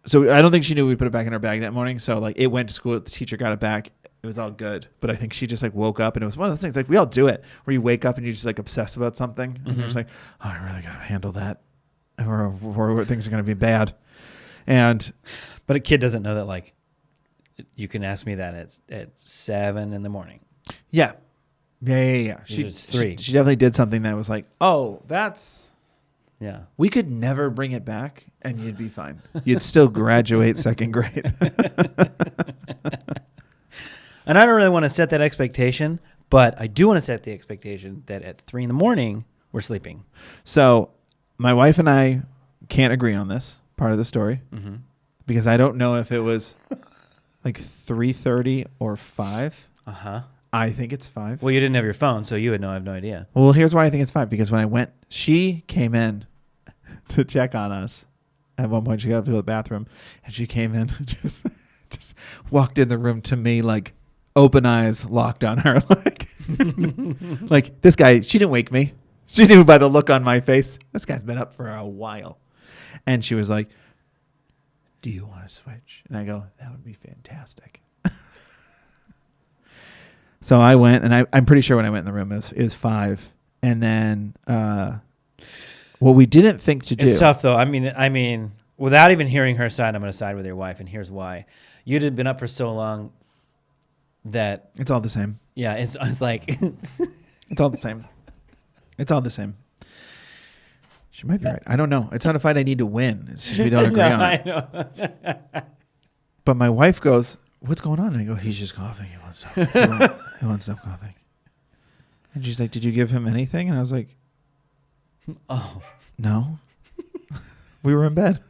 Speaker 1: I don't think she knew we put it back in her bag that morning. So like it went to school. The teacher got it back. It was all good. But I think she just like woke up and it was one of those things like we all do it where you wake up and you just like obsess about something. And you're just like, oh, I really got to handle that or things are going to be bad.
Speaker 2: But a kid doesn't know that like you can ask me that at 7 a.m.
Speaker 1: Yeah. She definitely did something that was like, oh, that's...
Speaker 2: Yeah.
Speaker 1: We could never bring it back and you'd be fine. You'd still graduate second grade.
Speaker 2: And I don't really want to set that expectation, but I do want to set the expectation that at 3 a.m. we're sleeping.
Speaker 1: So my wife and I can't agree on this part of the story because I don't know if it was like 3:30 or 5.
Speaker 2: Uh-huh.
Speaker 1: I think it's 5.
Speaker 2: Well, you didn't have your phone, so you would know. I have no idea.
Speaker 1: Well, here's why I think it's 5. Because when I went, she came in to check on us. At one point, she got up to the bathroom, and she came in and just walked in the room to me like open eyes locked on her. Like this guy, she didn't wake me. She knew by the look on my face, this guy's been up for a while. And she was like, do you want to switch? And I go, that would be fantastic. So I went, and I'm pretty sure when I went in the room, it was 5. And then what we didn't think to do.
Speaker 2: It's tough, though. I mean, without even hearing her side, I'm going to side with your wife, and here's why. You'd have been up for so long that...
Speaker 1: It's all the same.
Speaker 2: Yeah, it's like...
Speaker 1: It's all the same. It's all the same. She might be right. I don't know. It's not a fight I need to win. It's just we don't agree on it. I know. But my wife goes... What's going on? And I go, he's just coughing. He wants to he wants to stop coughing. And she's like, did you give him anything? And I was like,
Speaker 2: oh,
Speaker 1: no. We were in bed.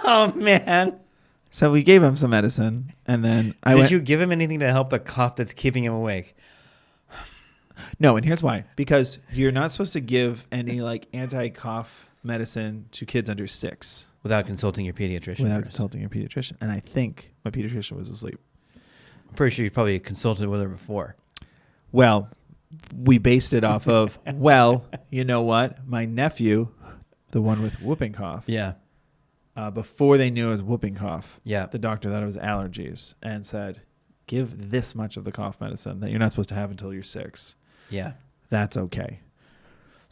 Speaker 2: Oh, man.
Speaker 1: So we gave him some medicine. And then
Speaker 2: Did you give him anything to help the cough that's keeping him awake?
Speaker 1: No, and here's why. Because you're not supposed to give any like anti-cough medicine to kids under 6.
Speaker 2: Without consulting your pediatrician.
Speaker 1: And I think my pediatrician was asleep.
Speaker 2: I'm pretty sure you probably consulted with her before.
Speaker 1: Well, we based it off of, well, you know what? My nephew, the one with whooping cough.
Speaker 2: Yeah.
Speaker 1: Before they knew it was whooping cough.
Speaker 2: Yeah.
Speaker 1: The doctor thought it was allergies and said, give this much of the cough medicine that you're not supposed to have until you're 6.
Speaker 2: Yeah.
Speaker 1: That's okay.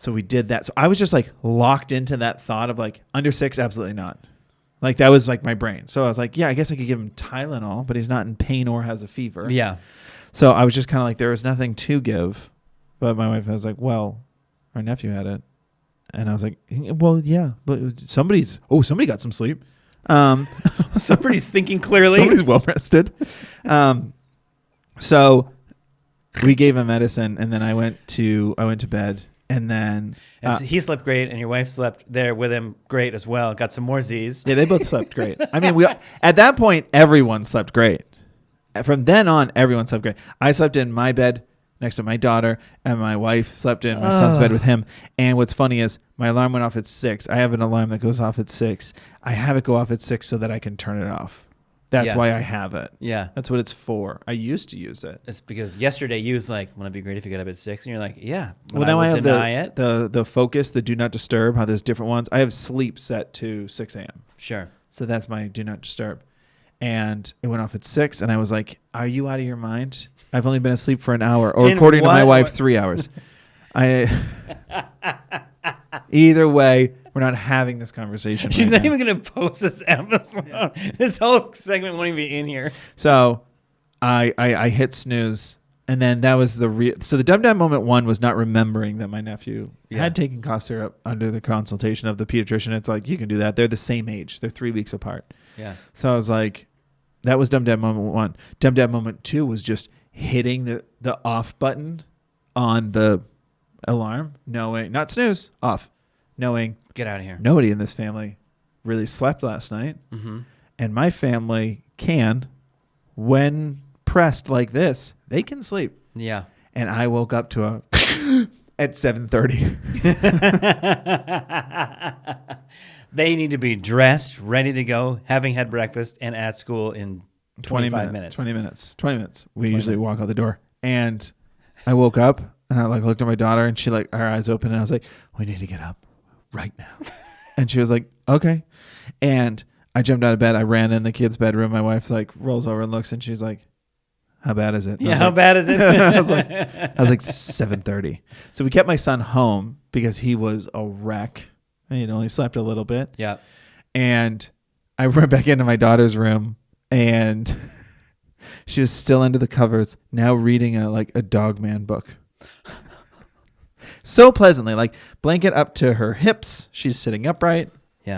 Speaker 1: So we did that. So I was just like locked into that thought of like under 6, absolutely not. Like that was like my brain. So I was like, yeah, I guess I could give him Tylenol, but he's not in pain or has a fever.
Speaker 2: Yeah.
Speaker 1: So I was just kind of like, there was nothing to give. But my wife was like, well, our nephew had it. And I was like, well, yeah, but somebody got some sleep.
Speaker 2: Somebody's thinking clearly.
Speaker 1: Somebody's well rested. So we gave him medicine and then I went to bed. And then
Speaker 2: so he slept great, and your wife slept there with him great as well. Got some more Z's.
Speaker 1: Yeah, they both slept great. I mean, at that point, everyone slept great. From then on, everyone slept great. I slept in my bed next to my daughter, and my wife slept in my son's bed with him. And what's funny is my alarm went off at 6. I have an alarm that goes off at 6. I have it go off at 6 so that I can turn it off. That's why I have it.
Speaker 2: Yeah.
Speaker 1: That's what it's for. I used to use it.
Speaker 2: It's because yesterday you was like, wouldn't it be great if you got up at 6? And you're like, yeah.
Speaker 1: Well, now I have the focus, the do not disturb, how there's different ones. I have sleep set to 6 a.m.
Speaker 2: Sure.
Speaker 1: So that's my do not disturb. And it went off at 6. And I was like, are you out of your mind? I've only been asleep for an hour. Or according to my wife, 3 hours. Either way, we're not having this conversation.
Speaker 2: She's not even going to post this episode. Yeah. This whole segment won't even be in here.
Speaker 1: So I hit snooze. And then that was so the dumb moment 1 was not remembering that my nephew had taken cough syrup under the consultation of the pediatrician. It's like, you can do that. They're the same age. They're 3 weeks apart. Yeah. So I was like, that was dumb moment 1. Dumb moment 2 was just hitting the off button on the alarm, knowing, not snooze, off, knowing,
Speaker 2: get out of here.
Speaker 1: Nobody in this family really slept last night. Mm-hmm. And my family can, when pressed like this, they can sleep.
Speaker 2: Yeah.
Speaker 1: And I woke up to at 7:30.
Speaker 2: They need to be dressed, ready to go, having had breakfast, and at school in 25 minutes.
Speaker 1: 20 minutes. We usually walk out the door. And I woke up and I like looked at my daughter and she like, her eyes open and I was like, we need to get up right now. And she was like, okay. And I jumped out of bed. I ran in the kid's bedroom. My wife's like rolls over and looks and she's like, how bad is it?
Speaker 2: Yeah, how bad is it?
Speaker 1: I was like 7:30. So we kept my son home because he was a wreck. And he'd only slept a little bit.
Speaker 2: Yeah.
Speaker 1: And I went back into my daughter's room and she was still under the covers, now reading a dog man book. So pleasantly, like blanket up to her hips. She's sitting upright,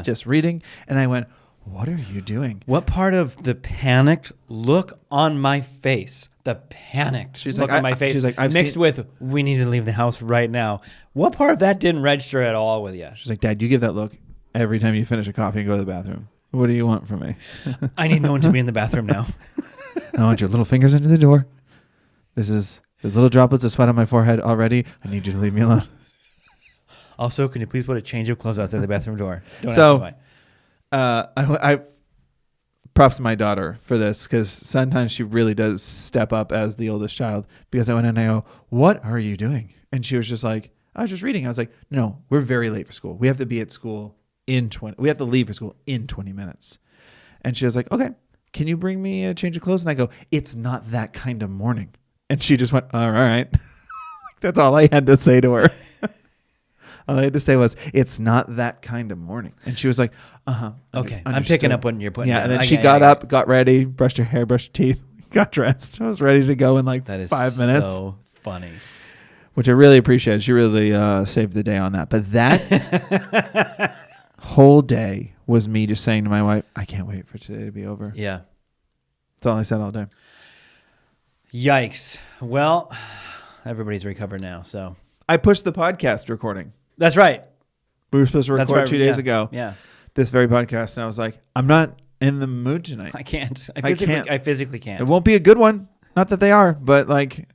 Speaker 1: just reading. And I went, what are you doing?
Speaker 2: What part of the panicked look on my face, the panicked look on my face,
Speaker 1: she's like,
Speaker 2: mixed with, we need to leave the house right now. What part of that didn't register at all with you?
Speaker 1: She's like, Dad, you give that look every time you finish a coffee and go to the bathroom. What do you want from me?
Speaker 2: I need no one to be in the bathroom now.
Speaker 1: I want your little fingers into the door. There's little droplets of sweat on my forehead already. I need you to leave me alone.
Speaker 2: Also, can you please put a change of clothes outside the bathroom door? Don't
Speaker 1: So,
Speaker 2: ask me why.
Speaker 1: I props to my daughter for this because sometimes she really does step up as the oldest child because I went in and I go, what are you doing? And she was just like, I was just reading. I was like, no, we're very late for school. We have to be at school we have to leave for school in 20 minutes. And she was like, okay, can you bring me a change of clothes? And I go, it's not that kind of morning. And she just went, all right. That's all I had to say to her. All I had to say was, it's not that kind of morning. And she was like, uh-huh.
Speaker 2: Okay, I'm picking up what you're putting down.
Speaker 1: And then she got up, got ready, brushed her hair, brushed her teeth, got dressed. I was ready to go in like 5 minutes.
Speaker 2: That is so funny.
Speaker 1: Which I really appreciated. She really saved the day on that. But that whole day was me just saying to my wife, I can't wait for today to be over.
Speaker 2: Yeah.
Speaker 1: That's all I said all day.
Speaker 2: Yikes. Well, everybody's recovered now, so.
Speaker 1: I pushed the podcast recording.
Speaker 2: That's right.
Speaker 1: We were supposed to record 2 days ago.
Speaker 2: Yeah.
Speaker 1: This very podcast. And I was like, I'm not in the mood tonight.
Speaker 2: I can't.
Speaker 1: can't.
Speaker 2: I physically can't.
Speaker 1: It won't be a good one. Not that they are, but like.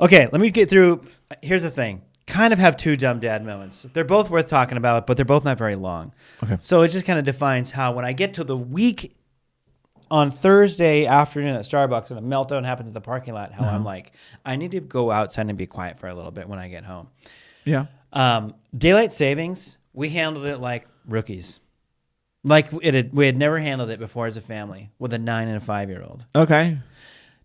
Speaker 2: Okay, let me get through. Here's the thing. Kind of have two dumb dad moments. They're both worth talking about, but they're both not very long.
Speaker 1: Okay.
Speaker 2: So it just kind of defines how when I get to the week on Thursday afternoon at Starbucks and a meltdown happens in the parking lot, how I'm like, I need to go outside and be quiet for a little bit when I get home.
Speaker 1: Yeah.
Speaker 2: Daylight savings, we handled it like rookies. Like we had never handled it before as a family with a 9 and a 5-year-old.
Speaker 1: Okay.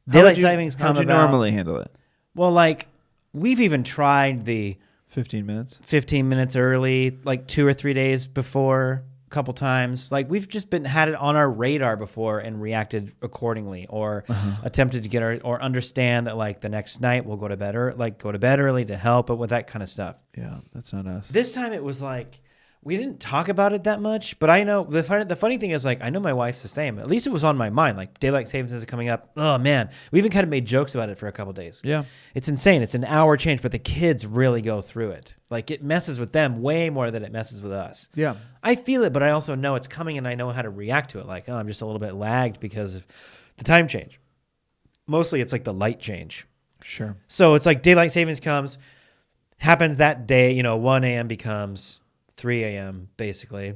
Speaker 2: Daylight savings come about.
Speaker 1: How do you normally handle it?
Speaker 2: Well, like we've even tried the
Speaker 1: 15 minutes.
Speaker 2: 15 minutes early, like 2 or 3 days before, a couple times. Like we've just had it on our radar before and reacted accordingly, or attempted to get or understand that like the next night we'll go to bed early to help, but with that kind of stuff.
Speaker 1: Yeah, that's not us.
Speaker 2: This time it was like we didn't talk about it that much, but I know the funny thing is like I know my wife's the same. At least it was on my mind. Like daylight savings is coming up. Oh man, we even kind of made jokes about it for a couple days.
Speaker 1: Yeah,
Speaker 2: it's insane. It's an hour change, but the kids really go through it. Like it messes with them way more than it messes with us.
Speaker 1: Yeah,
Speaker 2: I feel it, but I also know it's coming, and I know how to react to it. Like, oh, I'm just a little bit lagged because of the time change. Mostly, it's like the light change.
Speaker 1: Sure.
Speaker 2: So it's like daylight savings happens that day. 1 a.m. becomes 3 a.m. basically,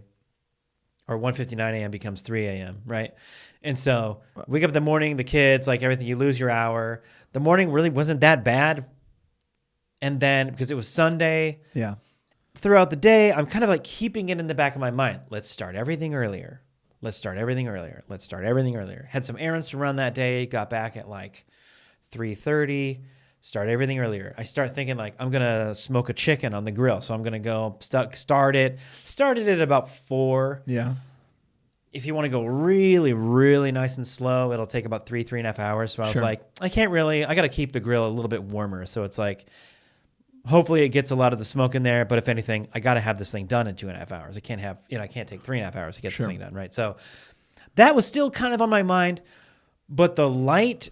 Speaker 2: or 1:59 a.m. becomes 3 a.m. right? And so wake up in the morning, the kids, like everything, you lose your hour. The morning really wasn't that bad, and then because it was Sunday,
Speaker 1: yeah.
Speaker 2: Throughout the day, I'm kind of like keeping it in the back of my mind. Let's start everything earlier. Let's start everything earlier. Let's start everything earlier. Had some errands to run that day. Got back at like 3:30. Start everything earlier. I start thinking like I'm gonna smoke a chicken on the grill, so I'm gonna go start it. Started it at about 4.
Speaker 1: Yeah.
Speaker 2: If you want to go really, really nice and slow, it'll take about 3.5 hours. So I was like, I got to keep the grill a little bit warmer. So it's like, hopefully it gets a lot of the smoke in there. But if anything, I got to have this thing done in 2.5 hours. I can't take 3.5 hours to get this thing done. Right. So that was still kind of on my mind, but the light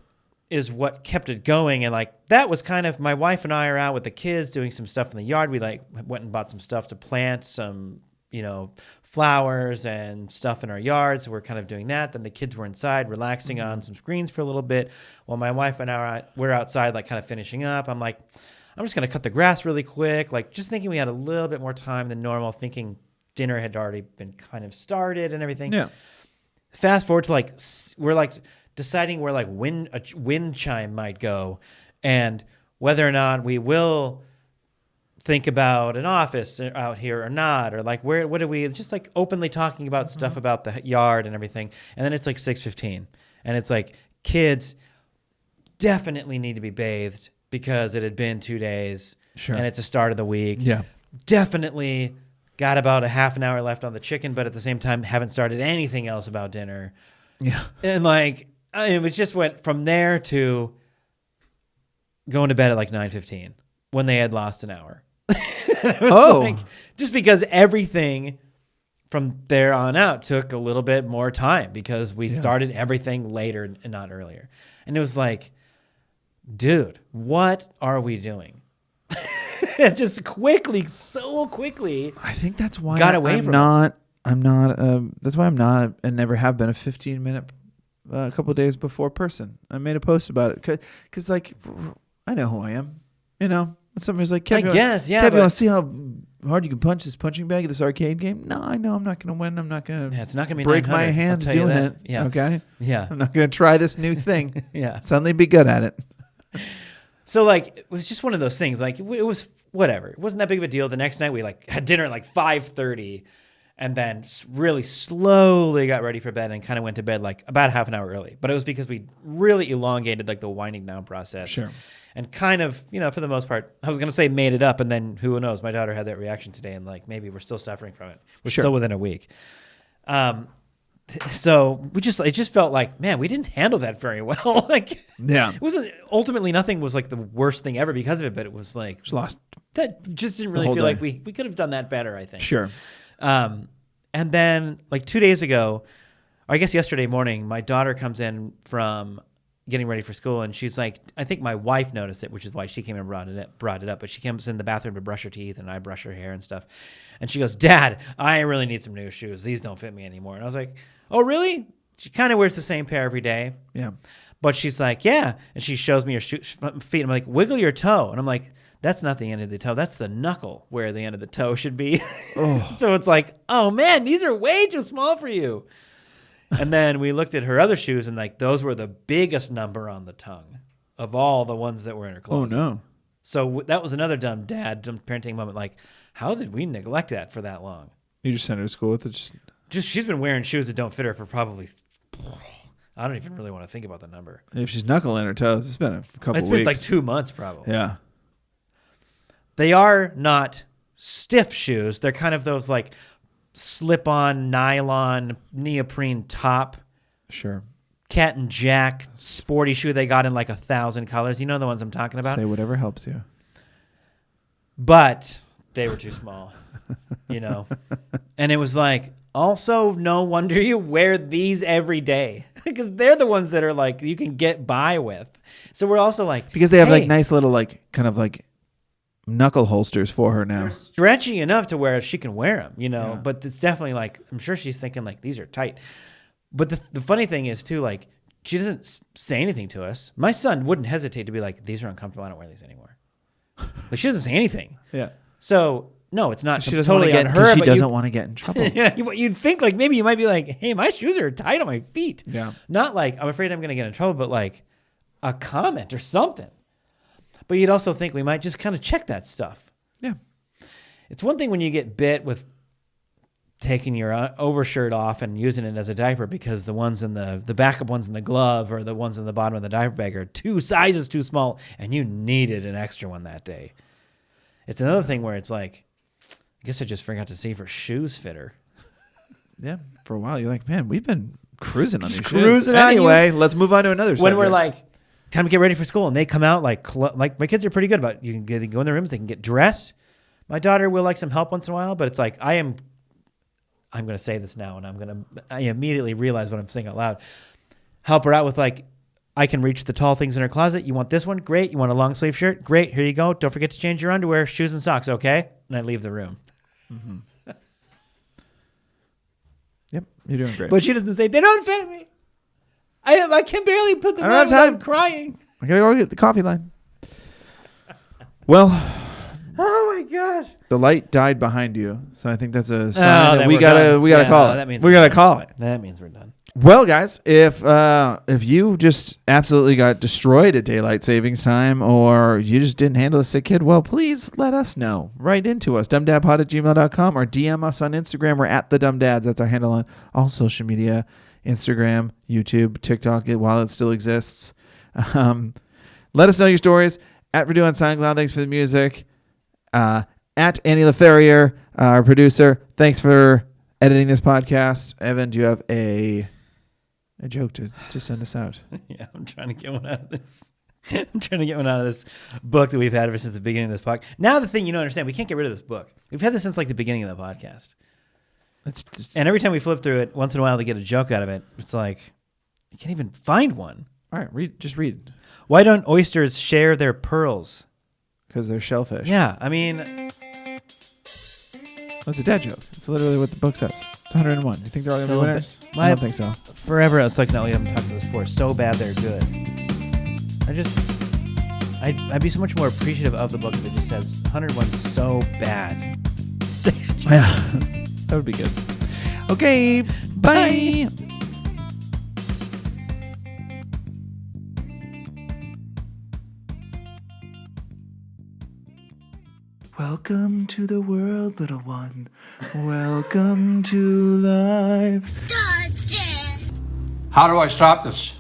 Speaker 2: is what kept it going. And like, that was kind of, my wife and I are out with the kids doing some stuff in the yard. We like went and bought some stuff to plant some, flowers and stuff in our yard. So we're kind of doing that. Then the kids were inside relaxing on some screens for a little bit while my wife and I we're outside, like kind of finishing up. I'm like, I'm just going to cut the grass really quick. Like just thinking we had a little bit more time than normal, thinking dinner had already been kind of started and everything.
Speaker 1: Yeah.
Speaker 2: Fast forward to like, we're like deciding where like a wind chime might go and whether or not we will think about an office out here or not, or like what do we just like openly talking about stuff about the yard and everything. And then it's like 6:15 and it's like kids definitely need to be bathed because it had been 2 days and it's the start of the week.
Speaker 1: Yeah.
Speaker 2: Definitely got about a half an hour left on the chicken, but at the same time haven't started anything else about dinner.
Speaker 1: Yeah.
Speaker 2: And like, it just went from there to going to bed at like 9:15 when they had lost an hour. Like, just because everything from there on out took a little bit more time because we started everything later and not earlier. And it was like, dude, what are we doing? Just so quickly.
Speaker 1: I think that's why
Speaker 2: got away
Speaker 1: I'm
Speaker 2: from
Speaker 1: not. I'm not. That's why I'm not, and never have been a 15-minute, a couple of days before person. I made a post about it because like I know who I am. You know, somebody's like, Kev,
Speaker 2: Kev, you
Speaker 1: want to see how hard you can punch this punching bag at this arcade game? No, I know I'm not going to win. I'm not going to.
Speaker 2: Yeah, it's not going to be
Speaker 1: break my hand doing it.
Speaker 2: Yeah.
Speaker 1: Okay.
Speaker 2: Yeah.
Speaker 1: I'm not going to try this new thing.
Speaker 2: Yeah.
Speaker 1: Suddenly be good at it.
Speaker 2: So like it was just one of those things. Like it was whatever. It wasn't that big of a deal. The next night we like had dinner at like 5:30, and then really slowly got ready for bed and kind of went to bed like about half an hour early. But it was because we really elongated like the winding down process.
Speaker 1: Sure.
Speaker 2: And kind of, you know, for the most part, I was going to say made it up, and then who knows? My daughter had that reaction today, and like maybe we're still suffering from it. We're still within a week. So it just felt like, man, we didn't handle that very well. Like,
Speaker 1: yeah,
Speaker 2: it wasn't ultimately nothing was like the worst thing ever because of it, but it was like
Speaker 1: just lost.
Speaker 2: That just didn't really feel like we could have done that better, I think.
Speaker 1: Sure.
Speaker 2: And then like 2 days ago, or I guess yesterday morning, my daughter comes in from getting ready for school, and she's like, I think my wife noticed it, which is why she came and brought it up. But she comes in the bathroom to brush her teeth, and I brush her hair and stuff. And she goes, Dad, I really need some new shoes. These don't fit me anymore. And I was like, oh, really? She kind of wears the same pair every day.
Speaker 1: Yeah.
Speaker 2: But she's like, yeah. And she shows me her feet. I'm like, wiggle your toe. And I'm like, that's not the end of the toe. That's the knuckle where the end of the toe should be. Oh. So it's like, oh, man, these are way too small for you. And then we looked at her other shoes, and like those were the biggest number on the tongue of all the ones that were in her closet.
Speaker 1: Oh, no.
Speaker 2: So that was another dumb parenting moment. Like, how did we neglect that for that long?
Speaker 1: You just sent her to school with it?
Speaker 2: Just she's been wearing shoes that don't fit her for probably, I don't even really want to think about the number.
Speaker 1: If she's knuckling her toes, it's been a couple weeks.
Speaker 2: It's been like 2 months probably.
Speaker 1: Yeah.
Speaker 2: They are not stiff shoes. They're kind of those like slip-on nylon neoprene top.
Speaker 1: Sure.
Speaker 2: Cat and Jack sporty shoe they got in like 1,000 colors. You know the ones I'm talking about?
Speaker 1: Say whatever helps you.
Speaker 2: But they were too small, you know? And it was like, also, no wonder you wear these every day because they're the ones that are like you can get by with. So we're also like,
Speaker 1: because they have like nice little like kind of like knuckle holsters for her now.
Speaker 2: They're stretchy enough to where she can wear them, you know.
Speaker 1: Yeah.
Speaker 2: But it's definitely like I'm sure she's thinking like these are tight. But the funny thing is too, like she doesn't say anything to us. My son wouldn't hesitate to be like, these are uncomfortable. I don't wear these anymore. Like she doesn't say anything.
Speaker 1: Yeah.
Speaker 2: So no, it's not
Speaker 1: she doesn't
Speaker 2: totally
Speaker 1: want to
Speaker 2: on
Speaker 1: get,
Speaker 2: her.
Speaker 1: she
Speaker 2: but
Speaker 1: doesn't want to get in trouble.
Speaker 2: Yeah, you'd think like maybe you might be like, hey, my shoes are tight on my feet.
Speaker 1: Yeah.
Speaker 2: Not like I'm afraid I'm going to get in trouble, but like a comment or something. But you'd also think we might just kind of check that stuff.
Speaker 1: Yeah.
Speaker 2: It's one thing when you get bit with taking your overshirt off and using it as a diaper because the ones in the backup ones in the glove or the ones in the bottom of the diaper bag are 2 sizes too small and you needed an extra one that day. It's another thing where it's like, I guess I just forgot to see for shoes fitter.
Speaker 1: Yeah. For a while, you're like, man, we've been cruising on these
Speaker 2: cruising
Speaker 1: shoes.
Speaker 2: on
Speaker 1: Anyway, let's move on to another subject.
Speaker 2: When we're like, time to get ready for school, and they come out like my kids are pretty good about they can go in their rooms, they can get dressed. My daughter will like some help once in a while, but it's like I'm going to say this now, and I immediately realize what I'm saying out loud. Help her out with like, I can reach the tall things in her closet. You want this one? Great. You want a long sleeve shirt? Great. Here you go. Don't forget to change your underwear, shoes, and socks. Okay. And I leave the room.
Speaker 1: Mm-hmm. Yep, you're doing great.
Speaker 2: But she doesn't say they don't fit me. I can barely put them on. I'm crying.
Speaker 1: I gotta go get the coffee line. Well,
Speaker 2: Oh my gosh.
Speaker 1: the light died behind you, so I think that's a sign that
Speaker 2: that
Speaker 1: we
Speaker 2: we're
Speaker 1: gotta
Speaker 2: done.
Speaker 1: we gotta
Speaker 2: Yeah,
Speaker 1: call
Speaker 2: no,
Speaker 1: it.
Speaker 2: that means
Speaker 1: We
Speaker 2: we're
Speaker 1: gotta
Speaker 2: done.
Speaker 1: call it.
Speaker 2: That means we're done.
Speaker 1: Well, guys, if you just absolutely got destroyed at daylight savings time, or you just didn't handle a sick kid, well, please let us know. Write into us, dumbdadpod@gmail.com, or DM us on Instagram. We're at the dumbdads. That's our handle on all social media: Instagram, YouTube, TikTok, while it still exists. Let us know your stories at Purdue on SoundCloud. Thanks for the music. At Annie LaFerrier, our producer. Thanks for editing this podcast. Evan, do you have a joke to send us out?
Speaker 2: Yeah, I'm trying to get one out of this. I'm trying to get one out of this book that we've had ever since the beginning of this podcast. Now the thing you don't understand, we can't get rid of this book. We've had this since like the beginning of the podcast. And every time we flip through it, once in a while to get a joke out of it, it's like, you can't even find one.
Speaker 1: All right, just read.
Speaker 2: Why don't oysters share their pearls?
Speaker 1: Because they're shellfish.
Speaker 2: Yeah, I mean,
Speaker 1: That's a dad joke. It's literally what the book says. It's 101. You think they're all going to be winners? I don't think so.
Speaker 2: Forever, it's like, no, we haven't talked about this before. So bad they're good. I'd be so much more appreciative of the book if it just says 101 so bad.
Speaker 1: Yeah, that would be good. Okay, bye. Welcome to the world, little one. Welcome to life.
Speaker 3: How do I stop this?